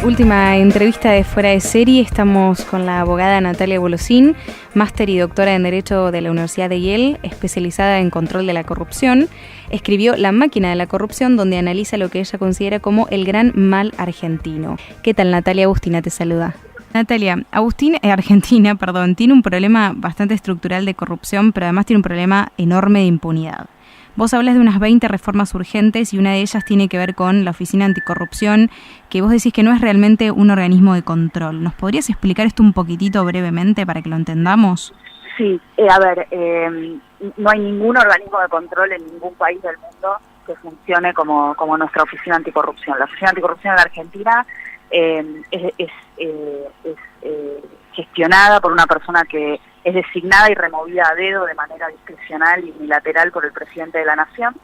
Última entrevista de Fuera de Serie. Estamos con la abogada Natalia Bolosín, máster y doctora en Derecho de la Universidad de Yale, especializada en control de la corrupción. Escribió La máquina de la corrupción, donde analiza lo que ella considera como el gran mal argentino. ¿Qué tal, Natalia? Agustina te saluda. Natalia, Argentina, tiene un problema bastante estructural de corrupción, pero además tiene un problema enorme de impunidad. Vos hablas de unas 20 reformas urgentes y una de ellas tiene que ver con la Oficina Anticorrupción, que vos decís que no es realmente un organismo de control. ¿Nos podrías explicar esto un poquitito brevemente para que lo entendamos? Sí, no hay ningún organismo de control en ningún país del mundo que funcione como nuestra Oficina Anticorrupción. La Oficina Anticorrupción en la Argentina es gestionada por una persona que es designada y removida a dedo de manera discrecional y unilateral por el presidente de la Nación.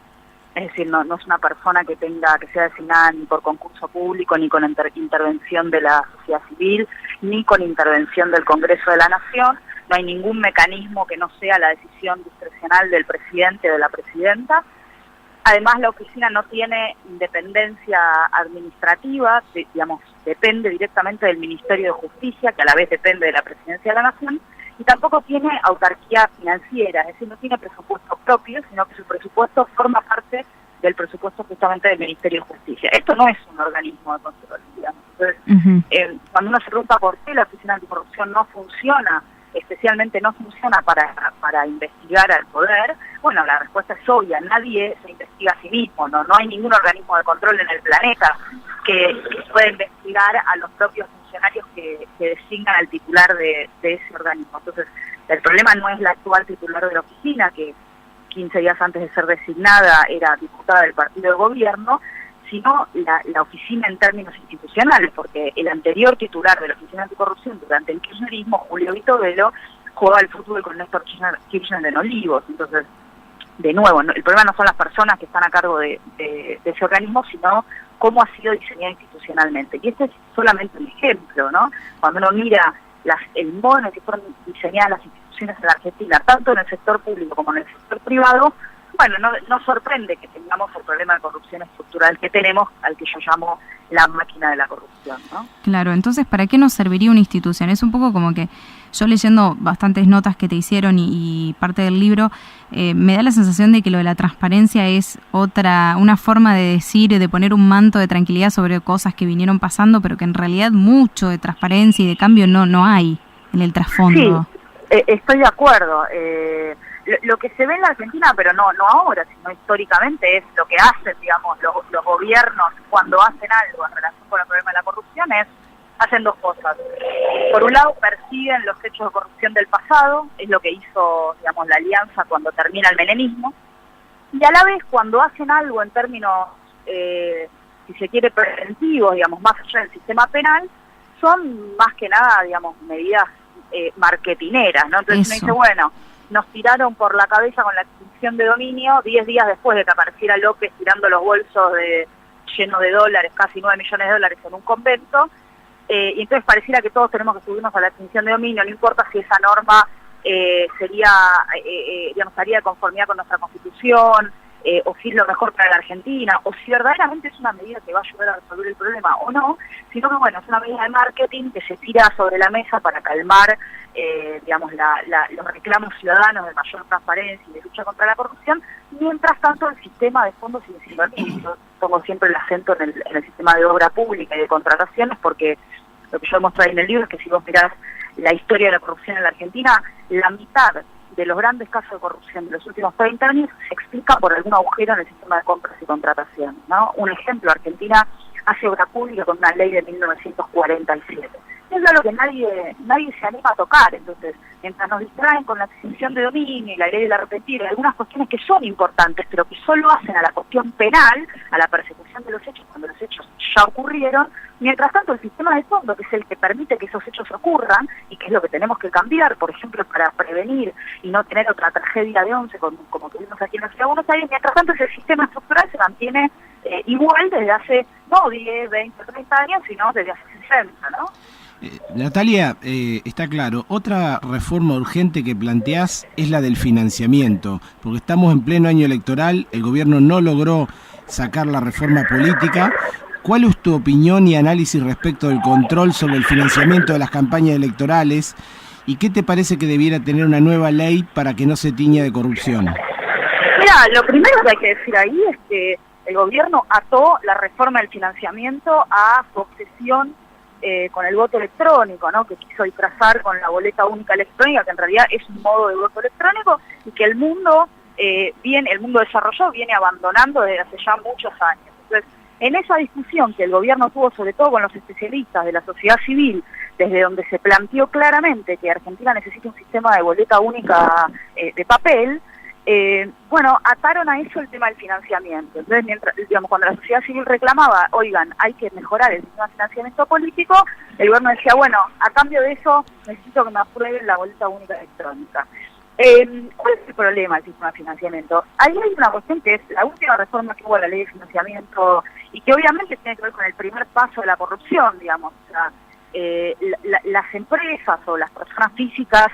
Es decir, no es una persona que sea designada ni por concurso público, ni con intervención de la sociedad civil, ni con intervención del Congreso de la Nación. No hay ningún mecanismo que no sea la decisión discrecional del presidente o de la presidenta. Además, la oficina no tiene independencia administrativa, depende directamente del Ministerio de Justicia, que a la vez depende de la Presidencia de la Nación, y tampoco tiene autarquía financiera, es decir, no tiene presupuesto propio, sino que su presupuesto forma parte del presupuesto justamente del Ministerio de Justicia. Esto no es un organismo de control, digamos. Entonces, cuando uno se pregunta por qué la Oficina Anticorrupción no funciona, especialmente no funciona para investigar al poder, bueno, la respuesta es obvia: nadie se investiga a sí mismo, no hay ningún organismo de control en el planeta que pueda investigar a los propios funcionarios que designan al titular de ese organismo. Entonces, el problema no es la actual titular de la oficina, que 15 días antes de ser designada era diputada del partido de gobierno, sino la oficina en términos institucionales, porque el anterior titular de la Oficina Anticorrupción durante el kirchnerismo, Julio Vitovelo, jugaba al fútbol con Néstor Kirchner en Olivos. Entonces, de nuevo, el problema no son las personas que están a cargo de ese organismo, sino cómo ha sido diseñado institucionalmente. Y este es solamente un ejemplo, ¿no? Cuando uno mira el modo en el que fueron diseñadas las instituciones en la Argentina, tanto en el sector público como en el sector privado, bueno, no sorprende que tengamos el problema de corrupción estructural que tenemos, al que yo llamo la máquina de la corrupción, ¿no? Claro, entonces, ¿para qué nos serviría una institución? Es un poco como que yo, leyendo bastantes notas que te hicieron y parte del libro, me da la sensación de que lo de la transparencia es una forma de decir, de poner un manto de tranquilidad sobre cosas que vinieron pasando, pero que en realidad mucho de transparencia y de cambio no hay en el trasfondo. Sí, estoy de acuerdo. Lo que se ve en la Argentina, pero no ahora, sino históricamente, es lo que hacen, digamos, los gobiernos cuando hacen algo en relación con el problema de la corrupción, hacen dos cosas. Por un lado, persiguen los hechos de corrupción del pasado, es lo que hizo, digamos, la Alianza cuando termina el menemismo, y a la vez, cuando hacen algo en términos, si se quiere, preventivos, digamos, más allá del sistema penal, son más que nada, digamos, medidas marketineras, ¿no? Entonces uno dice, bueno, nos tiraron por la cabeza con la extinción de dominio 10 días después de que apareciera López tirando los bolsos llenos de dólares, casi 9 millones de dólares en un convento, y entonces pareciera que todos tenemos que subirnos a la extinción de dominio, no importa si esa norma estaría de conformidad con nuestra Constitución, o si es lo mejor para la Argentina, o si verdaderamente es una medida que va a ayudar a resolver el problema o no, sino que bueno, es una medida de marketing que se tira sobre la mesa para calmar los reclamos ciudadanos de mayor transparencia y de lucha contra la corrupción. Mientras tanto, el sistema de fondo sigue siendo el mismo. Yo pongo siempre el acento en el sistema de obra pública y de contrataciones, porque lo que yo muestro ahí en el libro es que si vos mirás la historia de la corrupción en la Argentina, la mitad de los grandes casos de corrupción de los últimos 30 años se explica por algún agujero en el sistema de compras y contrataciones, ¿no? Un ejemplo: Argentina hace obra pública con una ley de 1947. Es algo que nadie se anima a tocar. Entonces, mientras nos distraen con la extinción de dominio y la ley de la repetida, y algunas cuestiones que son importantes, pero que solo hacen a la cuestión penal, a la persecución de los hechos cuando los hechos ya ocurrieron, mientras tanto el sistema de fondo, que es el que permite que esos hechos ocurran, y que es lo que tenemos que cambiar, por ejemplo, para prevenir y no tener otra tragedia de 11 como tuvimos aquí en la Ciudad de Buenos Aires, mientras tanto ese sistema estructural se mantiene igual desde hace, no 10, 20, 30 años, sino desde hace 60, ¿no? Natalia, está claro, otra reforma urgente que planteás es la del financiamiento, porque estamos en pleno año electoral, el gobierno no logró sacar la reforma política ¿cuál es tu opinión y análisis respecto del control sobre el financiamiento de las campañas electorales? ¿Y qué te parece que debiera tener una nueva ley para que no se tiña de corrupción? Mira, lo primero que hay que decir ahí es que el gobierno ató la reforma del financiamiento a su obsesión con el voto electrónico, ¿no? Que quiso disfrazar con la boleta única electrónica, que en realidad es un modo de voto electrónico, y que el mundo desarrollado viene abandonando desde hace ya muchos años. Entonces, en esa discusión que el gobierno tuvo, sobre todo con los especialistas de la sociedad civil, desde donde se planteó claramente que Argentina necesita un sistema de boleta única de papel, ataron a eso el tema del financiamiento. Entonces, cuando la sociedad civil reclamaba, oigan, hay que mejorar el sistema de financiamiento político, el gobierno decía, bueno, a cambio de eso necesito que me aprueben la boleta única electrónica. ¿Cuál es el problema del sistema de financiamiento? Ahí hay una cuestión que es la última reforma que hubo a la ley de financiamiento y que obviamente tiene que ver con el primer paso de la corrupción, digamos. O sea, las empresas o las personas físicas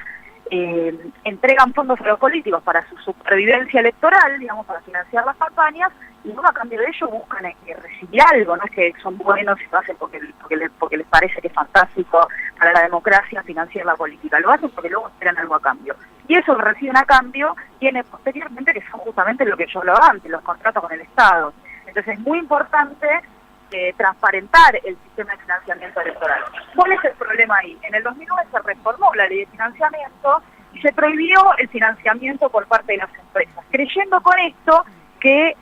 entregan fondos a los políticos para su supervivencia electoral, digamos, para financiar las campañas, y luego a cambio de ello buscan recibir algo, no es que son buenos y lo hacen porque les parece que es fantástico para la democracia financiar la política, lo hacen porque luego esperan algo a cambio. Y eso que reciben a cambio tiene posteriormente, que son justamente lo que yo hablaba antes, los contratos con el Estado. Entonces es muy importante transparentar el sistema de financiamiento electoral. ¿Cuál es el problema ahí? En el 2009 se reformó la ley de financiamiento y se prohibió el financiamiento por parte de las empresas, creyendo con esto que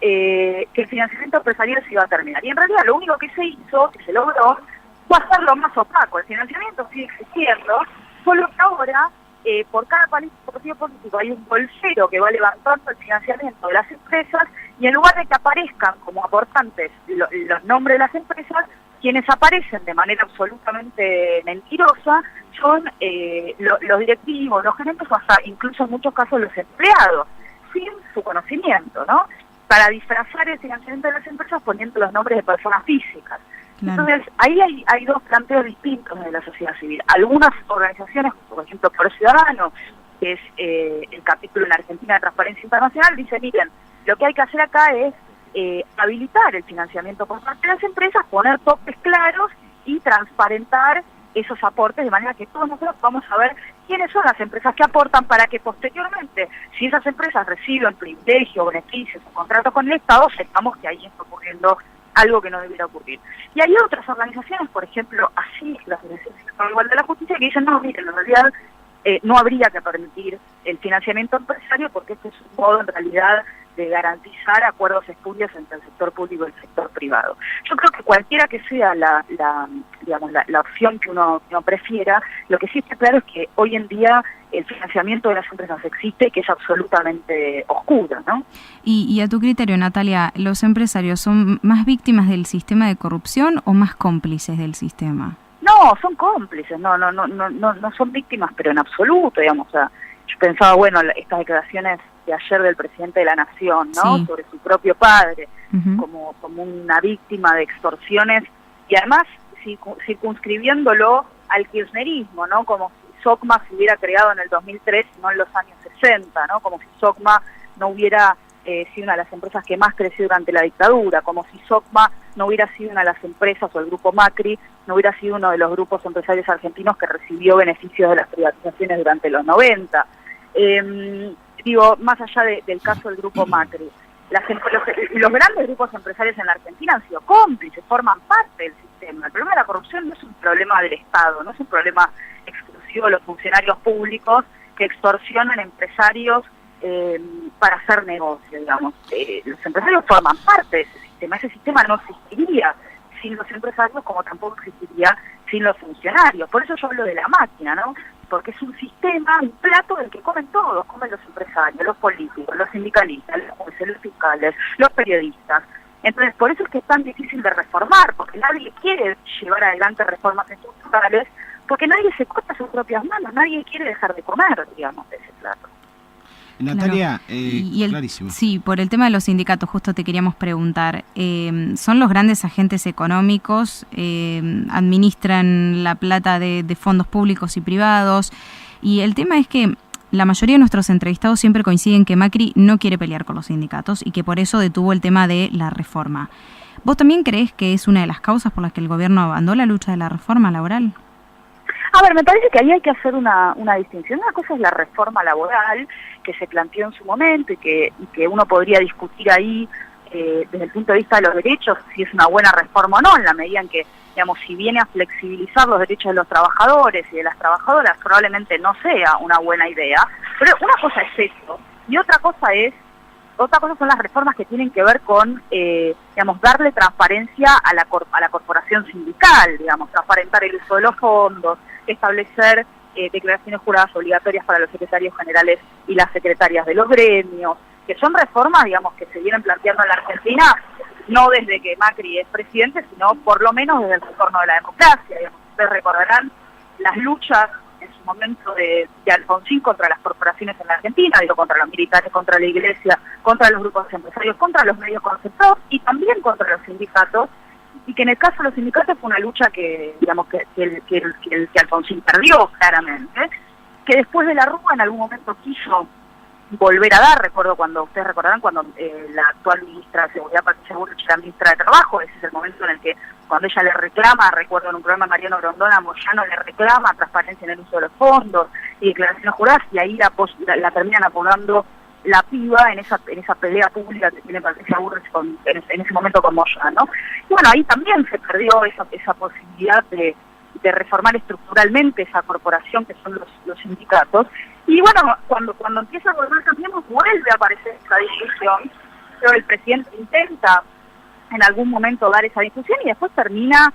el financiamiento empresarial se iba a terminar. Y en realidad lo único que se hizo, que se logró, fue hacerlo más opaco. El financiamiento sigue existiendo, solo que ahora por cada partido político hay un bolsero que va levantando el financiamiento de las empresas, y en lugar de que aparezcan como aportantes los nombres de las empresas, quienes aparecen de manera absolutamente mentirosa son los directivos, los gerentes, o hasta incluso en muchos casos los empleados, sin su conocimiento, ¿no? Para disfrazar el financiamiento de las empresas poniendo los nombres de personas físicas. Claro. Entonces, ahí hay dos planteos distintos de la sociedad civil. Algunas organizaciones, por ejemplo, Pro Ciudadano, que es el capítulo en Argentina de Transparencia Internacional, dice, miren, lo que hay que hacer acá es habilitar el financiamiento por parte de las empresas, poner topes claros y transparentar esos aportes de manera que todos nosotros vamos a ver quiénes son las empresas que aportan, para que posteriormente, si esas empresas reciben privilegios, beneficios o contratos con el Estado, sepamos que ahí está ocurriendo algo que no debiera ocurrir. Y hay otras organizaciones, por ejemplo, así las organizaciones igual de la justicia, que dicen, no, miren, en realidad no habría que permitir el financiamiento empresario porque este es un modo en realidad de garantizar acuerdos espurios entre el sector público y el sector privado. Yo creo que cualquiera que sea la opción que uno prefiera, lo que sí está claro es que hoy en día el financiamiento de las empresas existe, que es absolutamente oscuro, ¿no? Y a tu criterio, Natalia, ¿los empresarios son más víctimas del sistema de corrupción o más cómplices del sistema? No, son cómplices, no son víctimas, pero en absoluto, digamos. O sea, yo pensaba, bueno, estas declaraciones de ayer del presidente de la Nación, ¿no? Sí. Sobre su propio padre, como una víctima de extorsiones, y además circunscribiéndolo al kirchnerismo, ¿no? Como si SOCMA se hubiera creado en el 2003 y no en los años 60, ¿no? Como si SOCMA no hubiera sido una de las empresas que más creció durante la dictadura, como si SOCMA no hubiera sido una de las empresas, o el grupo Macri no hubiera sido uno de los grupos empresarios argentinos que recibió beneficios de las privatizaciones durante los 90. Digo, más allá del caso del grupo Macri, los grandes grupos empresarios en la Argentina han sido cómplices, forman parte del sistema. El problema de la corrupción no es un problema del Estado, no es un problema exclusivo de los funcionarios públicos que extorsionan empresarios para hacer negocio, digamos. Los empresarios forman parte de ese sistema no existiría sin los empresarios, como tampoco existiría sin los funcionarios. Por eso yo hablo de la máquina, ¿no? Porque es un sistema, un plato del que comen todos, comen los empresarios, los políticos, los sindicalistas, los jueces, los fiscales, los periodistas. Entonces, por eso es que es tan difícil de reformar, porque nadie quiere llevar adelante reformas estructurales, porque nadie se corta sus propias manos, nadie quiere dejar de comer, digamos, de ese plato. Natalia, claro. Clarísimo. Sí, por el tema de los sindicatos, justo te queríamos preguntar, ¿son los grandes agentes económicos, administran la plata de fondos públicos y privados? Y el tema es que la mayoría de nuestros entrevistados siempre coinciden que Macri no quiere pelear con los sindicatos y que por eso detuvo el tema de la reforma. ¿Vos también creés que es una de las causas por las que el gobierno abandonó la lucha de la reforma laboral? A ver, me parece que ahí hay que hacer una distinción. Una cosa es la reforma laboral que se planteó en su momento y que uno podría discutir ahí desde el punto de vista de los derechos, si es una buena reforma o no, en la medida en que, digamos, si viene a flexibilizar los derechos de los trabajadores y de las trabajadoras, probablemente no sea una buena idea. Pero una cosa es eso, y otra cosa son las reformas que tienen que ver con, digamos, darle transparencia a la corporación sindical, digamos, transparentar el uso de los fondos, establecer declaraciones juradas obligatorias para los secretarios generales y las secretarias de los gremios, que son reformas, digamos, que se vienen planteando en la Argentina, no desde que Macri es presidente, sino por lo menos desde el retorno de la democracia. Digamos, ustedes recordarán las luchas en su momento de Alfonsín contra las corporaciones en la Argentina, digo, contra los militares, contra la iglesia, contra los grupos empresarios, contra los medios concentrados y también contra los sindicatos, y que en el caso de los sindicatos fue una lucha que, digamos, que Alfonsín perdió claramente, que después de la Rúa en algún momento quiso volver a dar. Ustedes recordarán cuando la actual ministra de Seguridad, Patricia Bullrich, era ministra de Trabajo, ese es el momento en el que cuando ella le reclama, recuerdo en un programa de Mariano Grondona, Moyano le reclama transparencia en el uso de los fondos y declaraciones juradas, y ahí la terminan apoyando la piba en esa pelea pública que tiene Patricia Bullrich en ese momento con Moyano. Y bueno, ahí también se perdió esa posibilidad de reformar estructuralmente esa corporación que son los sindicatos. Y bueno, cuando empieza a volver Cambiemos, vuelve a aparecer esa discusión, pero el presidente intenta en algún momento dar esa discusión y después termina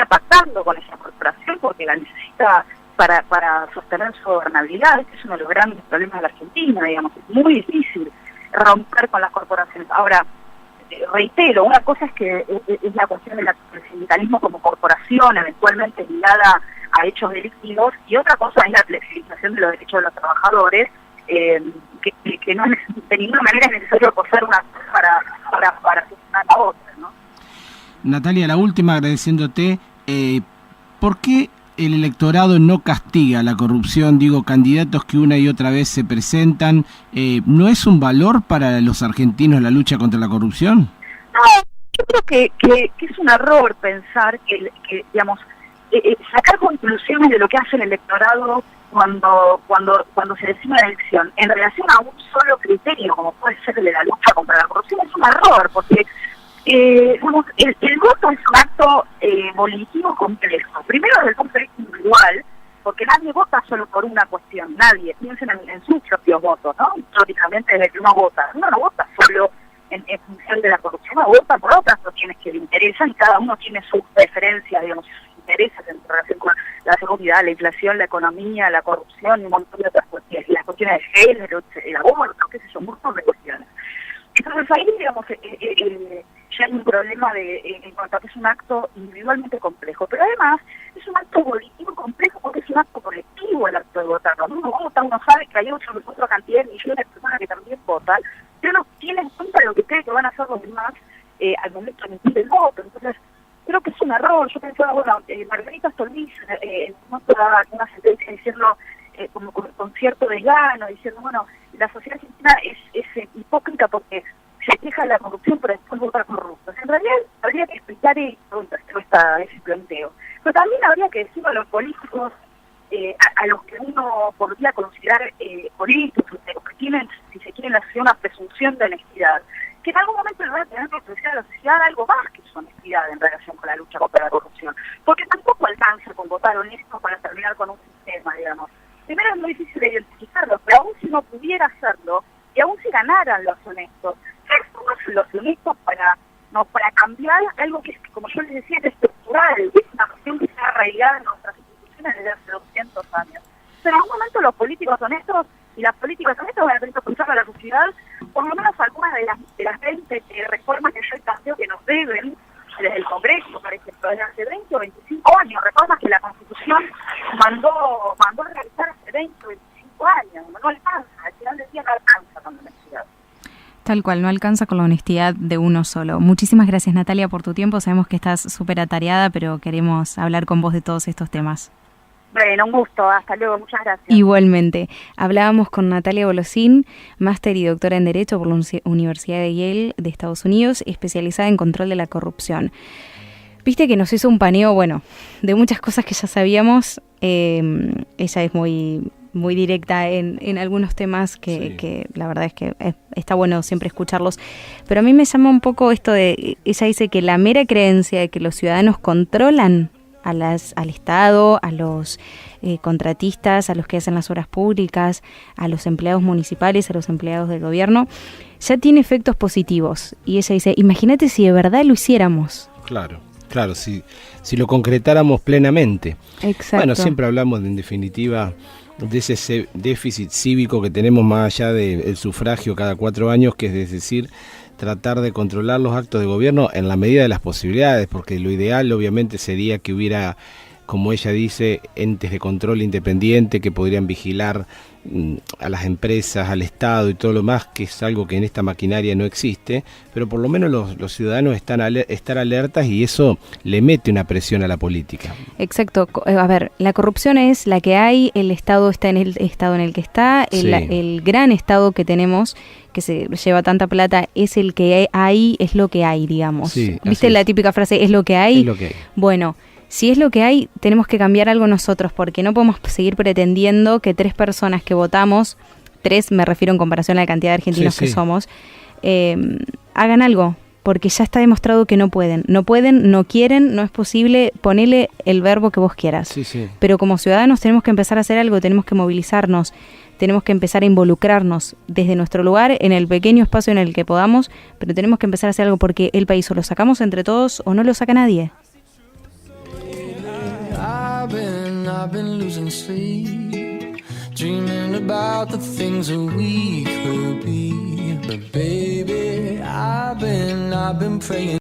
pactando con esa corporación porque la necesita para sostener su gobernabilidad. Este es uno de los grandes problemas de la Argentina, digamos, es muy difícil romper con las corporaciones. Ahora, reitero, una cosa es la cuestión del sindicalismo como corporación, eventualmente ligada a hechos delictivos, y otra cosa es la flexibilización de los derechos de los trabajadores, que no es, de ninguna manera es necesario coser una para funcionar la otra, ¿no? Natalia, la última, agradeciéndote, ¿por qué el electorado no castiga la corrupción? Digo, candidatos que una y otra vez se presentan, ¿no es un valor para los argentinos la lucha contra la corrupción? No, yo creo que es un error pensar que digamos, sacar conclusiones de lo que hace el electorado cuando se decide una elección en relación a un solo criterio, como puede ser el de la lucha contra la corrupción, es un error, porque el voto es un acto volitivo complejo. Primero desde el punto de vista individual, porque nadie vota solo por una cuestión, nadie, piensen en sus propios votos, ¿no? Históricamente desde que uno no vota solo en función de la corrupción, uno vota por otras cuestiones que le interesan y cada uno tiene sus preferencias, digamos, sus intereses en relación con la seguridad, la inflación, la economía, la corrupción y un montón de otras cuestiones, las cuestiones de género, el aborto, qué sé yo, un montón de cuestiones. Entonces ahí, digamos, ya hay un problema en cuanto a que es un acto individualmente complejo, pero además es un acto volitivo complejo porque es un acto colectivo el acto de votar. Cuando uno vota, uno sabe que hay otra cantidad de millones de personas que también votan, pero no tiene en cuenta lo que cree que van a hacer los demás al momento de emitir el voto. Entonces, creo que es un error. Yo pensaba, bueno, Margarita Stolbiz en un momento daba una sentencia diciendo, como con cierto desgano, diciendo, bueno, la sociedad argentina es hipócrita porque se queja de la corrupción pero después vota corruptos. En realidad habría que explicar ese planteo. Pero también habría que decir a los políticos, a los que uno podría considerar honestos, que tienen, si se quiere, una presunción de honestidad, que en algún momento le van a tener que ofrecer a la sociedad algo más que su honestidad en relación con la lucha contra la corrupción. Porque tampoco alcanza con votar honestos para terminar con un sistema, digamos. Primero es muy difícil de identificarlo, pero aún si no pudiera hacerlo, y aún si ganaran los honestos, ¿qué son los honestos para cambiar algo que, como yo les decía, es estructural, es una cuestión que está arraigada en nuestras instituciones desde hace 200 años? Pero en algún momento los políticos honestos y las políticas honestas van a tener que pensar a la sociedad, por lo menos algunas de las 20 reformas que yo planteo que nos deben desde el Congreso, por ejemplo, desde hace 20 o 25 años, reformas que la Constitución mandó a realizar hace 20 o 25 años, no alcanza, al final del día no alcanza con la honestidad. Tal cual, no alcanza con la honestidad de uno solo. Muchísimas gracias, Natalia, por tu tiempo. Sabemos que estás súper atareada, pero queremos hablar con vos de todos estos temas. Bueno, un gusto, hasta luego, muchas gracias. Igualmente. Hablábamos con Natalia Volosín, máster y doctora en Derecho por la Universidad de Yale de Estados Unidos, especializada en control de la corrupción. Viste que nos hizo un paneo, bueno, de muchas cosas que ya sabíamos. Ella es muy directa en algunos temas que la verdad es que está bueno siempre escucharlos. Pero a mí me llama un poco esto de, ella dice que la mera creencia de que los ciudadanos controlan al Estado, a los contratistas, a los que hacen las obras públicas, a los empleados municipales, a los empleados del gobierno, ya tiene efectos positivos. Y ella dice, imagínate si de verdad lo hiciéramos. Claro, si lo concretáramos plenamente. Exacto. Bueno, siempre hablamos en definitiva de ese déficit cívico que tenemos más allá del sufragio cada 4 años, que es decir, tratar de controlar los actos de gobierno en la medida de las posibilidades, porque lo ideal obviamente sería que hubiera, como ella dice, entes de control independiente que podrían vigilar a las empresas, al Estado y todo lo más, que es algo que en esta maquinaria no existe, pero por lo menos los ciudadanos estar alertas, y eso le mete una presión a la política. Exacto. A ver, la corrupción es la que hay, el Estado está en el estado en el que está, el gran Estado que tenemos, que se lleva tanta plata, es el que hay, es lo que hay, digamos. Sí, ¿viste la típica frase, es lo que hay? Es lo que hay. Bueno, si es lo que hay, tenemos que cambiar algo nosotros, porque no podemos seguir pretendiendo que 3 personas que votamos, 3 me refiero en comparación a la cantidad de argentinos que somos, hagan algo, porque ya está demostrado que no pueden, no quieren, no es posible, ponele el verbo que vos quieras. Pero como ciudadanos tenemos que empezar a hacer algo, tenemos que movilizarnos, tenemos que empezar a involucrarnos desde nuestro lugar, en el pequeño espacio en el que podamos, pero tenemos que empezar a hacer algo, porque el país o lo sacamos entre todos o no lo saca nadie. I've been losing sleep, dreaming about the things that we could be. But baby, I've been praying.